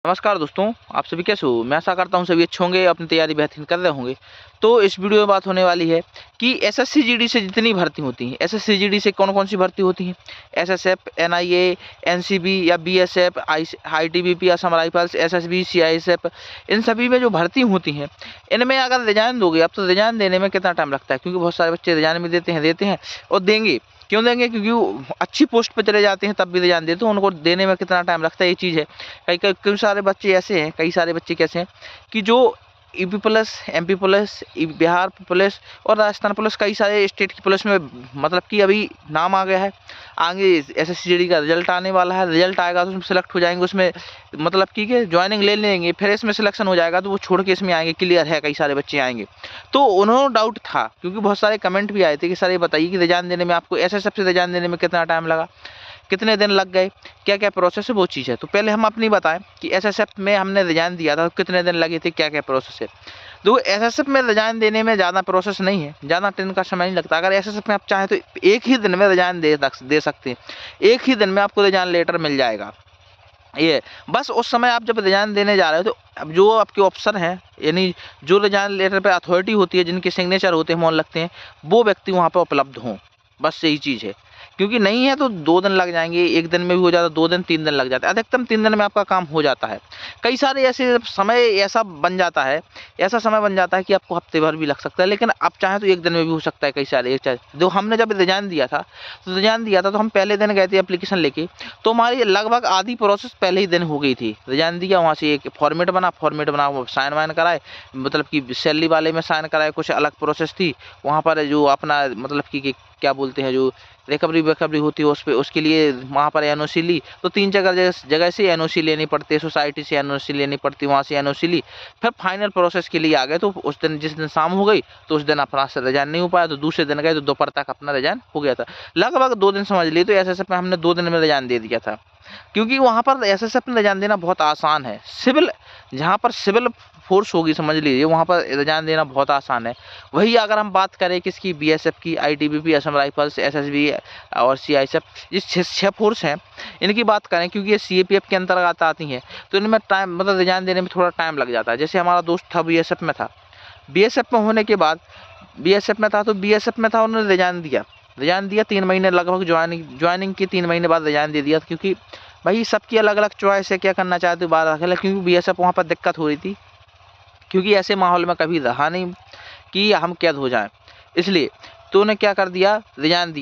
नमस्कार दोस्तों, आप सभी कैसे हो? मैं आशा करता हूँ सभी अच्छे होंगे, अपनी तैयारी बेहतरीन कर रहे होंगे। तो इस वीडियो में बात होने वाली है कि एसएससी जीडी से जितनी भर्ती होती हैं, एसएससी जीडी से कौन-कौन सी भर्ती होती हैं? एसएसएफ, एनआईए, एनसीबी या BSF, ITBP, Assam rifles, SSB, CISF, इन सभी में जो भर्ती होती हैं, इनमें अगर रिजाइन दोगे अब तो रिजाइन देने में कितना टाइम लगता है? क्योंकि बहुत सारे बच्चे रिजाइन भी देते हैं और देंगे। क्यों देंगे? क्योंकि वो अच्छी पोस्ट पे चले जाते हैं तब भी रिजाइन देते हैं, उनको देने में कितना टाइम लगता है ये चीज़ है। कई सारे बच्चे ऐसे हैं, कई सारे बच्चे कैसे हैं कि जो UP police, MP police, Bihar police और राजस्थान पुलिस, कई सारे स्टेट की पुलिस में मतलब कि अभी नाम आ गया है। आगे एसएससी जीडी का रिजल्ट आने वाला है, रिजल्ट आएगा तो उसमें सेलेक्ट हो जाएंगे, उसमें मतलब कि ज्वाइनिंग ले लेंगे, फिर इसमें सिलेक्शन हो जाएगा तो वो छोड़ के इसमें आएंगे। क्लियर है, कई सारे बच्चे आएंगे। तो उन्होंने डाउट था, क्योंकि बहुत सारे कमेंट भी आए थे कि सर ये बताइए कि रिजाइन देने में आपको एसएसएफ से रिजाइन देने में कितना टाइम लगा, कितने दिन लग गए, क्या-क्या प्रोसेस है, वो चीज़ है। तो पहले हम अपनी बताएं कि एसएसएफ में हमने रिजाइन दिया था तो कितने दिन लगे थे, क्या-क्या प्रोसेस है। तो एसएसएफ में रिजाइन देने में ज़्यादा प्रोसेस नहीं है, ज़्यादा दिन का समय नहीं लगता। अगर एसएसएफ में आप चाहें तो एक ही दिन में रिजाइन दे सकते हैं, एक ही दिन में आपको रिजाइन लेटर मिल जाएगा। ये बस उस समय आप जब रिजाइन देने जा रहे हो तो अब जो आपके ऑप्शन हैं, यानी जो रिजाइन लेटर पे अथॉरिटी होती है, जिनके सिग्नेचर होते हैं, मौन लगते हैं, वो व्यक्ति वहाँ पे उपलब्ध हों, बस यही चीज़ है। क्योंकि नहीं है तो 2 दिन लग जाएँगे, 1 दिन में भी हो जाता है, 2 दिन, 3 दिन लग जाते हैं। अधिकतम 3 दिन में आपका काम हो जाता है। कई सारे ऐसे समय ऐसा बन जाता है, ऐसा समय बन जाता है कि आपको हफ्ते भर भी लग सकता है, लेकिन आप चाहें तो 1 दिन में भी हो सकता है। कई सारे जो हमने जब रिजाइन दिया था, तो हम पहले दिन गए थे एप्लीकेशन लेके, तो हमारी लगभग आधी प्रोसेस पहले ही दिन हो गई थी। रिजाइन दिया, वहाँ से एक फॉर्मेट बना, वो साइन वाइन कराए, मतलब कि सैलरी वाले में साइन कराए, कुछ अलग प्रोसेस थी। वहाँ पर जो अपना मतलब कि क्या बोलते हैं, जो रिकवरी होती है उस पे, उसके लिए वहाँ पर एनओसी ली। तो 3 जगह से एनओसी लेनी पड़ती है, सोसाइटी से एनओसी लेनी पड़ती है, वहाँ से एनओसी ली। फिर फाइनल प्रोसेस के लिए आ गए, तो उस दिन जिस दिन शाम हो गई तो उस दिन अपना से रिजाइन नहीं हो पाया, तो दूसरे दिन गए तो दोपहर तक अपना रिजाइन हो गया था। लगभग 2 दिन समझ लिए, तो एसएसएफ में हमने 2 दिन में रिजाइन दे दिया था। क्योंकि वहाँ पर एसएसएफ में रिजाइन देना बहुत आसान है। जहाँ पर सिविल फ़ोर्स होगी, समझ लीजिए, वहाँ पर रिजाइन देना बहुत आसान है। वही अगर हम बात करें किसकी, बीएसएफ की, आईटीबीपी, असम राइफल्स, एसएसबी और सीआईएसएफ, ये 6 फ़ोर्स हैं, इनकी बात करें, क्योंकि ये सीएपीएफ के अंतर्गत आती हैं, तो इनमें टाइम मतलब रिजाइन देने में थोड़ा टाइम लग जाता है। जैसे हमारा दोस्त था बीएसएफ में था, बीएसएफ में होने के बाद बीएसएफ में था, उन्होंने रिजाइन दिया 3 महीने लगभग ज्वाइनिंग के 3 महीने बाद रिजाइन दे दिया, क्योंकि भाई सबकी अलग-अलग चॉइस है, क्या करना चाहते हो बात आखिर। क्योंकि बीएसएफ वहाँ पर दिक्कत हो रही थी, क्योंकि ऐसे माहौल में कभी रहा नहीं कि हम कैद हो जाएँ, इसलिए। तो उन्हें क्या कर दिया, रिजाइन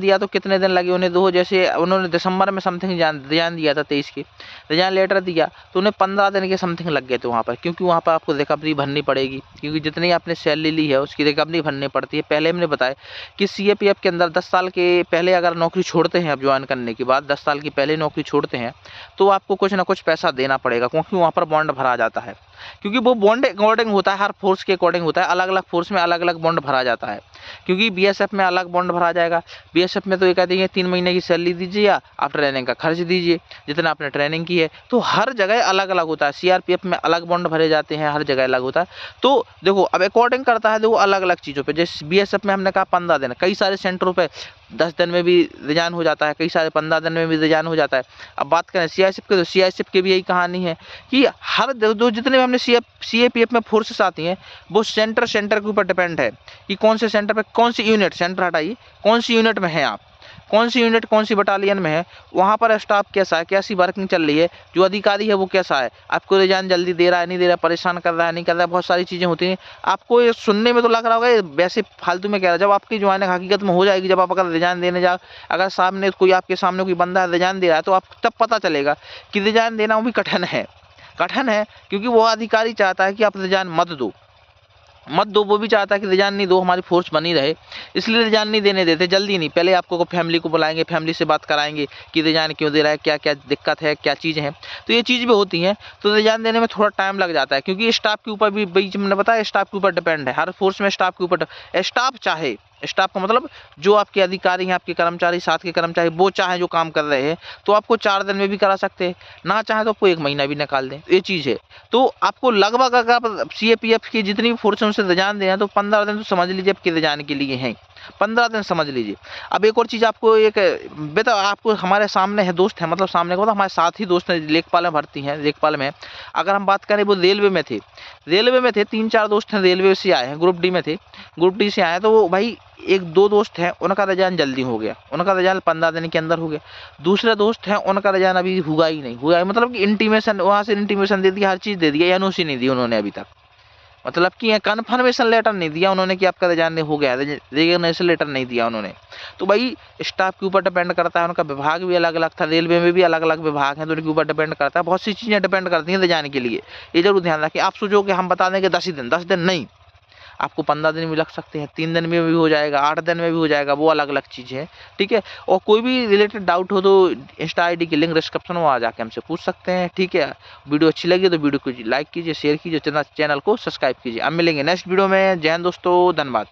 दिया तो कितने दिन लगे उन्हें, जैसे उन्होंने दिसंबर में समथिंग रिजाइन दिया था 23 की, रिजाइन लेटर दिया तो उन्हें 15 दिन के समथिंग लग गए थे वहाँ पर। क्योंकि वहाँ पर आपको रिकवरी भरनी पड़ेगी, क्योंकि जितनी आपने सैलरी ली है उसकी रिकवरी भरनी पड़ती है। पहले हमने बताया कि सीएपीएफ के अंदर 10 साल के पहले अगर नौकरी छोड़ते हैं, आप ज्वाइन करने के बाद 10 साल की पहले नौकरी छोड़ते हैं, तो आपको कुछ ना कुछ पैसा देना पड़ेगा, क्योंकि वहाँ पर बॉन्ड भरा जाता है। क्योंकि वो बॉन्ड अकॉर्डिंग होता है, हर फोर्स के अकॉर्डिंग होता है, अलग-अलग फोर्स में अलग-अलग बॉन्ड भरा जाता है। क्योंकि बीएसएफ में अलग बॉन्ड भरा जाएगा। बीएसएफ में तो ये कहते हैं 3 महीने की सैलरी दीजिए या आप ट्रेनिंग का खर्च दीजिए, जितना आपने ट्रेनिंग की है। तो हर जगह अलग-अलग होता है। सीआरपीएफ में अलग बॉन्ड भरे जाते हैं, हर जगह अलग होता है। तो देखो, अब अकॉर्डिंग करता है, देखो अलग-अलग चीज़ों पे। जैसे बीएसएफ में हमने कहा 15 दिन, कई सारे सेंटरों पे 10 दिन में भी रिजाइन हो जाता है, कई सारे 15 दिन में भी रिजाइन हो जाता है। अब बात करें सीआईएसएफ की, तो सीआईएसएफ की भी यही कहानी है कि हर जो जितने भी हमने सीएपीएफ में फोर्सेस आती हैं, वो सेंटर के ऊपर डिपेंड है कि कौन से सेंटर पे कौन सी यूनिट, सेंटर हटाइए, कौन सी यूनिट में हैं आप, कौन सी यूनिट कौन सी बटालियन में है, वहाँ पर स्टाफ कैसा है, कैसी वर्किंग चल रही है, जो अधिकारी है वो कैसा है, आपको रिजाइन जल्दी दे रहा है, नहीं दे रहा है, परेशान कर रहा है, नहीं कर रहा है, बहुत सारी चीज़ें होती हैं। आपको ये सुनने में तो लग रहा होगा ये वैसे फालतू में कह रहा है, जब आपकी ज्वाइनिंग हकीकत में हो जाएगी, जब आप अगर रिजाइन देने जाओ, अगर सामने कोई आपके सामने कोई बंदा रिजाइन दे रहा है, तो आप तब पता चलेगा कि रिजाइन देना भी कठिन है। क्योंकि वो अधिकारी चाहता है कि आप रिजाइन मत दो, वो भी चाहता है कि रिजाइन नहीं दो, हमारी फोर्स बनी रहे, इसलिए रिजाइन नहीं देने देते, जल्दी नहीं। पहले आपको फैमिली को बुलाएंगे, फैमिली से बात कराएंगे कि रिजाइन क्यों दे रहा है, क्या क्या दिक्कत है, क्या चीज़ है, तो ये चीज़ भी होती हैं। तो रिजाइन देने में थोड़ा टाइम लग जाता है, क्योंकि स्टाफ के ऊपर भी, बीच में बताया, स्टाफ के ऊपर डिपेंड है। हर फोर्स में स्टाफ के ऊपर, स्टाफ का मतलब जो आपके अधिकारी हैं, आपके कर्मचारी, साथ के कर्मचारी, वो चाहे जो काम कर रहे हैं तो आपको 4 दिन में भी करा सकते हैं, ना चाहे तो आपको 1 महीना भी निकाल दें, ये चीज़ है। तो आपको लगभग अगर आप सीएपीएफ की जितनी भी फोर्स है उनसे रिजाइन दें तो 15 दिन तो समझ लीजिए आपके रिजाइन के लिए हैं। 15 दिन समझ लीजिए। अब एक और चीज़ आपको एक बेटा आपको हमारे सामने है दोस्त है, मतलब सामने का मतलब हमारे साथ ही दोस्त हैं, लेखपाल में भर्ती हैं, लेखपाल में। अगर हम बात करें वो रेलवे में थे, 3-4 दोस्त हैं रेलवे से आए हैं, ग्रुप डी में थे, ग्रुप डी से आए हैं, तो वो भाई 1-2 दोस्त हैं उनका रिजाइन जल्दी हो गया, उनका रिजाइन 15 दिन के अंदर हो गया। दूसरे दोस्त हैं उनका रिजाइन अभी हुआ ही नहीं, हुआ मतलब कि इंटीमेशन वहाँ से इंटीमेशन दे दिया, हर चीज़ दे दिया, एनओसी नहीं दी उन्होंने अभी तक, मतलब कि कन्फर्मेशन लेटर नहीं दिया उन्होंने कि आपका रिजाइन हो गया, रेजिग्नेशन लेटर नहीं दिया उन्होंने। तो भाई स्टाफ के ऊपर डिपेंड करता है, उनका विभाग भी अलग अलग था, रेलवे में भी अलग अलग विभाग हैं, तो उनके ऊपर डिपेंड करता है, बहुत सी चीज़ें डिपेंड करती हैं रिजाइन के लिए। ये जरूर ध्यान रखिए। आप सोचो कि हम बता देंगे 10 दिन नहीं, आपको 15 दिन भी लग सकते हैं, 3 दिन में भी हो जाएगा, 8 दिन में भी हो जाएगा, वो अलग अलग चीज़ें हैं, ठीक है। और कोई भी रिलेटेड डाउट हो तो इंस्टा आई डी की लिंक डिस्क्रिप्शन में आ जाके हमसे पूछ सकते हैं, ठीक है। वीडियो अच्छी लगी तो वीडियो को लाइक कीजिए, शेयर कीजिए, चैनल को सब्सक्राइब कीजिए। अब मिलेंगे नेक्स्ट वीडियो में। जय हिंद दोस्तों, धन्यवाद।